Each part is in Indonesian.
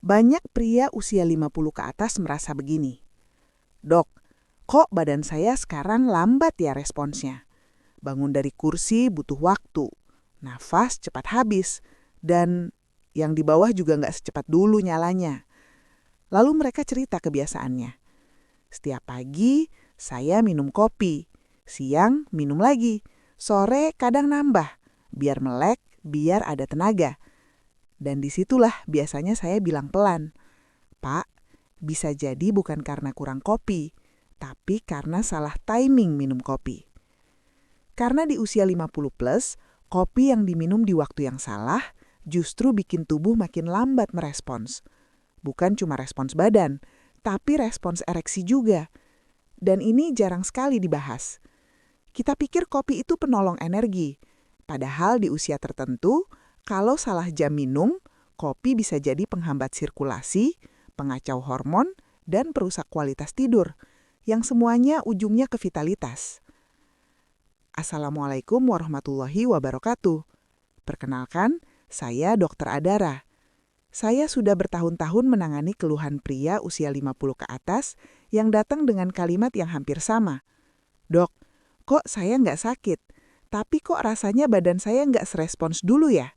Banyak pria usia 50 ke atas merasa begini. Dok, kok badan saya sekarang lambat ya responsnya? Bangun dari kursi butuh waktu, nafas cepat habis, dan yang di bawah juga nggak secepat dulu nyalanya. Lalu mereka cerita kebiasaannya. Setiap pagi saya minum kopi, siang minum lagi, sore kadang nambah, biar melek, biar ada tenaga. Dan disitulah biasanya saya bilang pelan, Pak, bisa jadi bukan karena kurang kopi, tapi karena salah timing minum kopi. Karena di usia 50 plus, kopi yang diminum di waktu yang salah justru bikin tubuh makin lambat merespons. Bukan cuma respons badan, tapi respons ereksi juga. Dan ini jarang sekali dibahas. Kita pikir kopi itu penolong energi. Padahal di usia tertentu, kalau salah jam minum, kopi bisa jadi penghambat sirkulasi, pengacau hormon, dan perusak kualitas tidur, yang semuanya ujungnya ke vitalitas. Assalamualaikum warahmatullahi wabarakatuh. Perkenalkan, saya Dr. Adara. Saya sudah bertahun-tahun menangani keluhan pria usia 50 ke atas yang datang dengan kalimat yang hampir sama. Dok, kok saya nggak sakit, tapi kok rasanya badan saya nggak serespons dulu ya?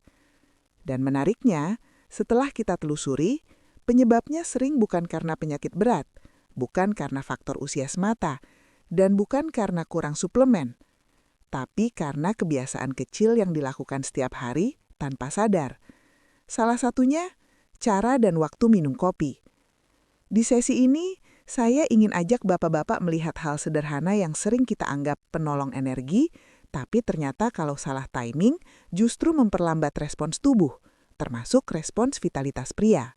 Dan menariknya, setelah kita telusuri, penyebabnya sering bukan karena penyakit berat, bukan karena faktor usia semata, dan bukan karena kurang suplemen, tapi karena kebiasaan kecil yang dilakukan setiap hari tanpa sadar. Salah satunya, cara dan waktu minum kopi. Di sesi ini, saya ingin ajak bapak-bapak melihat hal sederhana yang sering kita anggap penolong energi, tapi ternyata kalau salah timing justru memperlambat respons tubuh, termasuk respons vitalitas pria.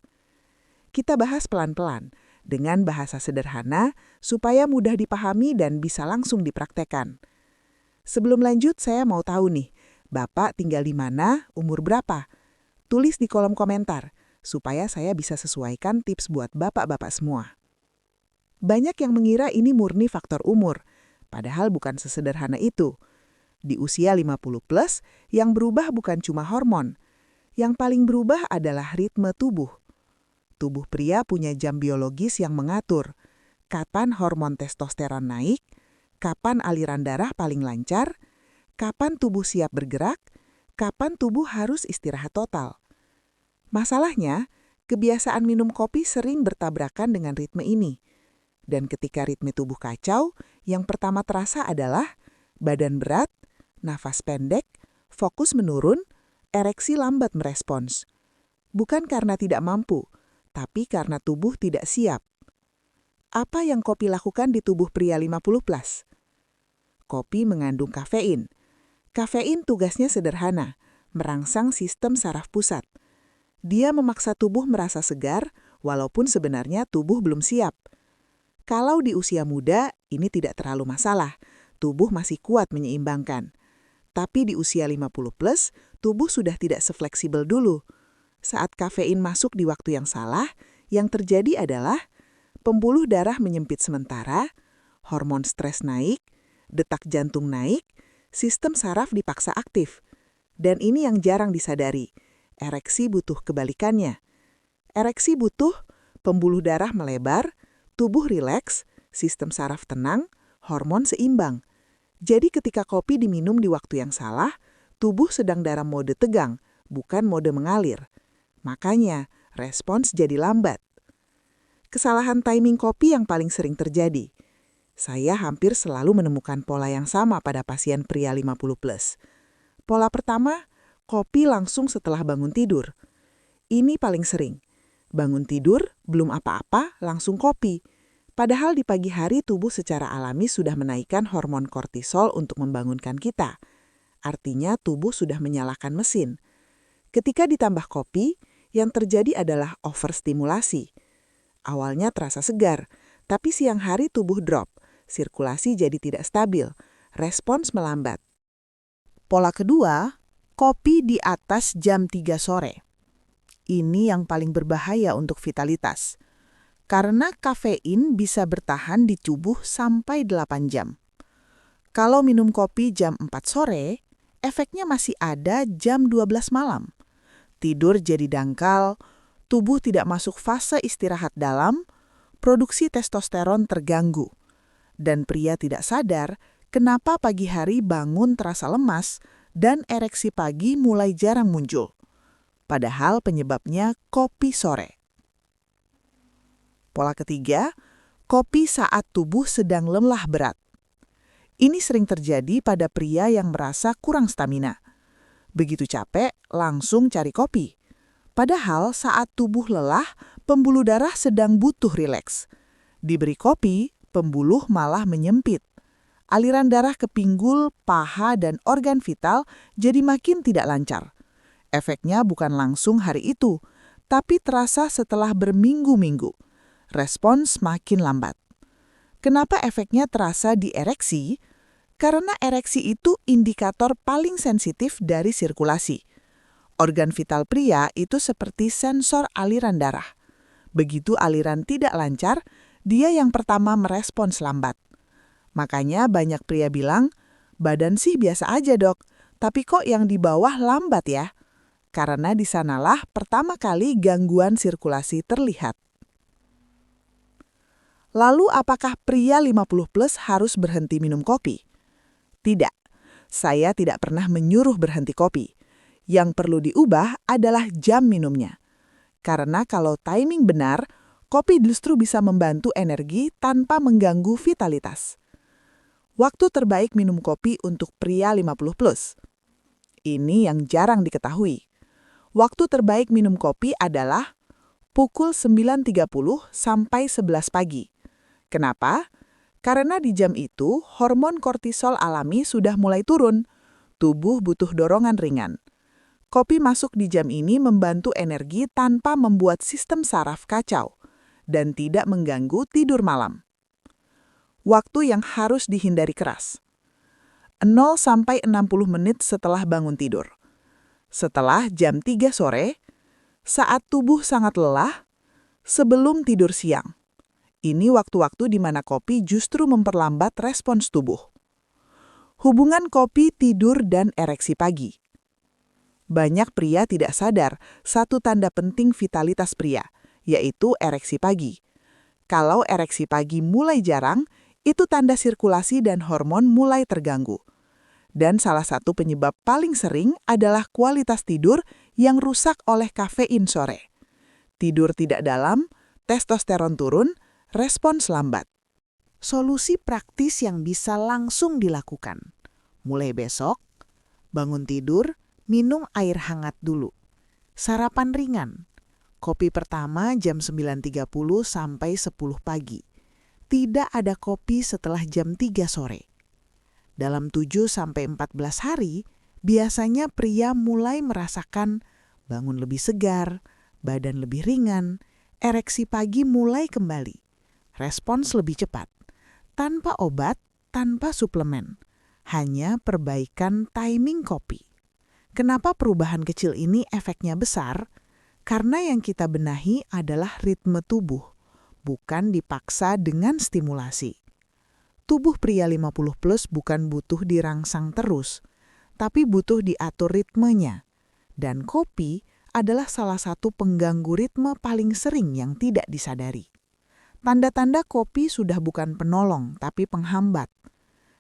Kita bahas pelan-pelan, dengan bahasa sederhana supaya mudah dipahami dan bisa langsung dipraktekkan. Sebelum lanjut, saya mau tahu nih, Bapak tinggal di mana, umur berapa? Tulis di kolom komentar, supaya saya bisa sesuaikan tips buat bapak-bapak semua. Banyak yang mengira ini murni faktor umur, padahal bukan sesederhana itu. Di usia 50 plus, yang berubah bukan cuma hormon. Yang paling berubah adalah ritme tubuh. Tubuh pria punya jam biologis yang mengatur kapan hormon testosteron naik, kapan aliran darah paling lancar, kapan tubuh siap bergerak, kapan tubuh harus istirahat total. Masalahnya, kebiasaan minum kopi sering bertabrakan dengan ritme ini. Dan ketika ritme tubuh kacau, yang pertama terasa adalah badan berat, nafas pendek, fokus menurun, ereksi lambat merespons. Bukan karena tidak mampu, tapi karena tubuh tidak siap. Apa yang kopi lakukan di tubuh pria 50 plus? Kopi mengandung kafein. Kafein tugasnya sederhana, merangsang sistem saraf pusat. Dia memaksa tubuh merasa segar, walaupun sebenarnya tubuh belum siap. Kalau di usia muda, ini tidak terlalu masalah. Tubuh masih kuat menyeimbangkan. Tapi di usia 50 plus, tubuh sudah tidak sefleksibel dulu. Saat kafein masuk di waktu yang salah, yang terjadi adalah pembuluh darah menyempit sementara, hormon stres naik, detak jantung naik, sistem saraf dipaksa aktif. Dan ini yang jarang disadari. Ereksi butuh kebalikannya. Ereksi butuh pembuluh darah melebar, tubuh rileks, sistem saraf tenang, hormon seimbang. Jadi ketika kopi diminum di waktu yang salah, tubuh sedang dalam mode tegang, bukan mode mengalir. Makanya, respons jadi lambat. Kesalahan timing kopi yang paling sering terjadi. Saya hampir selalu menemukan pola yang sama pada pasien pria 50 plus. Pola pertama, kopi langsung setelah bangun tidur. Ini paling sering. Bangun tidur, belum apa-apa, langsung kopi. Padahal di pagi hari tubuh secara alami sudah menaikkan hormon kortisol untuk membangunkan kita. Artinya tubuh sudah menyalakan mesin. Ketika ditambah kopi, yang terjadi adalah overstimulasi. Awalnya terasa segar, tapi siang hari tubuh drop, sirkulasi jadi tidak stabil, respons melambat. Pola kedua, kopi di atas jam 3 sore. Ini yang paling berbahaya untuk vitalitas. Karena kafein bisa bertahan di tubuh sampai 8 jam. Kalau minum kopi jam 4 sore, efeknya masih ada jam 12 malam. Tidur jadi dangkal, tubuh tidak masuk fase istirahat dalam, produksi testosteron terganggu. Dan pria tidak sadar kenapa pagi hari bangun terasa lemas dan ereksi pagi mulai jarang muncul. Padahal penyebabnya kopi sore. Pola ketiga, kopi saat tubuh sedang lelah berat. Ini sering terjadi pada pria yang merasa kurang stamina. Begitu capek, langsung cari kopi. Padahal saat tubuh lelah, pembuluh darah sedang butuh rileks. Diberi kopi, pembuluh malah menyempit. Aliran darah ke pinggul, paha, dan organ vital jadi makin tidak lancar. Efeknya bukan langsung hari itu, tapi terasa setelah berminggu-minggu. Respons makin lambat. Kenapa efeknya terasa di ereksi? Karena ereksi itu indikator paling sensitif dari sirkulasi. Organ vital pria itu seperti sensor aliran darah. Begitu aliran tidak lancar, dia yang pertama merespons lambat. Makanya banyak pria bilang, badan sih biasa aja dok, tapi kok yang di bawah lambat ya? Karena di sanalah pertama kali gangguan sirkulasi terlihat. Lalu apakah pria 50 plus harus berhenti minum kopi? Tidak, saya tidak pernah menyuruh berhenti kopi. Yang perlu diubah adalah jam minumnya. Karena kalau timing benar, kopi justru bisa membantu energi tanpa mengganggu vitalitas. Waktu terbaik minum kopi untuk pria 50 plus. Ini yang jarang diketahui. Waktu terbaik minum kopi adalah pukul 9.30 sampai 11 pagi. Kenapa? Karena di jam itu hormon kortisol alami sudah mulai turun. Tubuh butuh dorongan ringan. Kopi masuk di jam ini membantu energi tanpa membuat sistem saraf kacau dan tidak mengganggu tidur malam. Waktu yang harus dihindari keras. 0-60 menit setelah bangun tidur. Setelah jam 3 sore, saat tubuh sangat lelah, sebelum tidur siang. Ini waktu-waktu di mana kopi justru memperlambat respons tubuh. Hubungan kopi, tidur, dan ereksi pagi. Banyak pria tidak sadar satu tanda penting vitalitas pria, yaitu ereksi pagi. Kalau ereksi pagi mulai jarang, itu tanda sirkulasi dan hormon mulai terganggu. Dan salah satu penyebab paling sering adalah kualitas tidur yang rusak oleh kafein sore. Tidur tidak dalam, testosteron turun, respons lambat. Solusi praktis yang bisa langsung dilakukan. Mulai besok, bangun tidur, minum air hangat dulu. Sarapan ringan. Kopi pertama jam 9.30 sampai 10 pagi. Tidak ada kopi setelah jam 3 sore. Dalam 7-14 hari, biasanya pria mulai merasakan bangun lebih segar, badan lebih ringan, ereksi pagi mulai kembali. Respons lebih cepat. Tanpa obat, tanpa suplemen. Hanya perbaikan timing kopi. Kenapa perubahan kecil ini efeknya besar? Karena yang kita benahi adalah ritme tubuh, bukan dipaksa dengan stimulasi. Tubuh pria 50 plus bukan butuh dirangsang terus, tapi butuh diatur ritmenya. Dan kopi adalah salah satu pengganggu ritme paling sering yang tidak disadari. Tanda-tanda kopi sudah bukan penolong, tapi penghambat.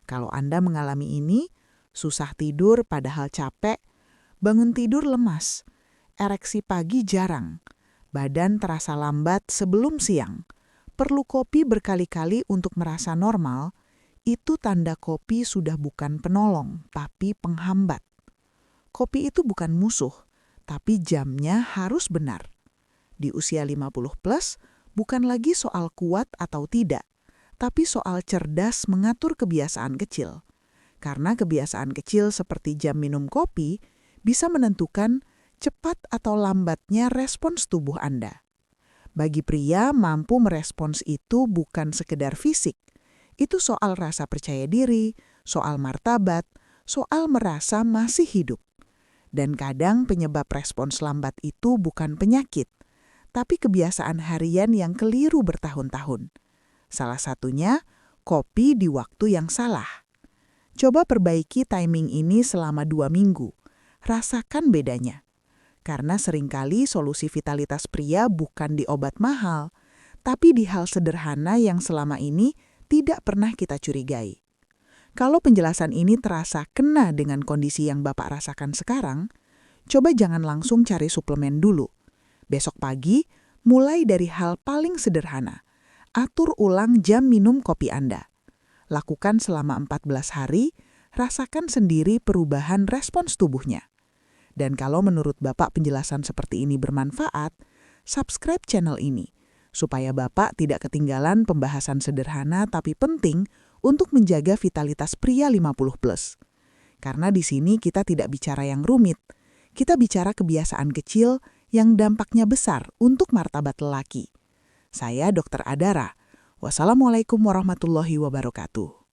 Kalau Anda mengalami ini, susah tidur padahal capek, bangun tidur lemas, ereksi pagi jarang, badan terasa lambat sebelum siang, perlu kopi berkali-kali untuk merasa normal, itu tanda kopi sudah bukan penolong, tapi penghambat. Kopi itu bukan musuh, tapi jamnya harus benar. Di usia 50 plus, bukan lagi soal kuat atau tidak, tapi soal cerdas mengatur kebiasaan kecil. Karena kebiasaan kecil seperti jam minum kopi bisa menentukan cepat atau lambatnya respons tubuh Anda. Bagi pria, mampu merespons itu bukan sekedar fisik. Itu soal rasa percaya diri, soal martabat, soal merasa masih hidup. Dan kadang penyebab respons lambat itu bukan penyakit, tapi kebiasaan harian yang keliru bertahun-tahun. Salah satunya, kopi di waktu yang salah. Coba perbaiki timing ini selama 2 minggu. Rasakan bedanya. Karena seringkali solusi vitalitas pria bukan di obat mahal, tapi di hal sederhana yang selama ini tidak pernah kita curigai. Kalau penjelasan ini terasa kena dengan kondisi yang Bapak rasakan sekarang, coba jangan langsung cari suplemen dulu. Besok pagi, mulai dari hal paling sederhana. Atur ulang jam minum kopi Anda. Lakukan selama 14 hari, rasakan sendiri perubahan respons tubuhnya. Dan kalau menurut Bapak penjelasan seperti ini bermanfaat, subscribe channel ini, supaya Bapak tidak ketinggalan pembahasan sederhana tapi penting untuk menjaga vitalitas pria 50+. Karena di sini kita tidak bicara yang rumit, kita bicara kebiasaan kecil yang dampaknya besar untuk martabat lelaki. Saya Dr. Adara. Wassalamualaikum warahmatullahi wabarakatuh.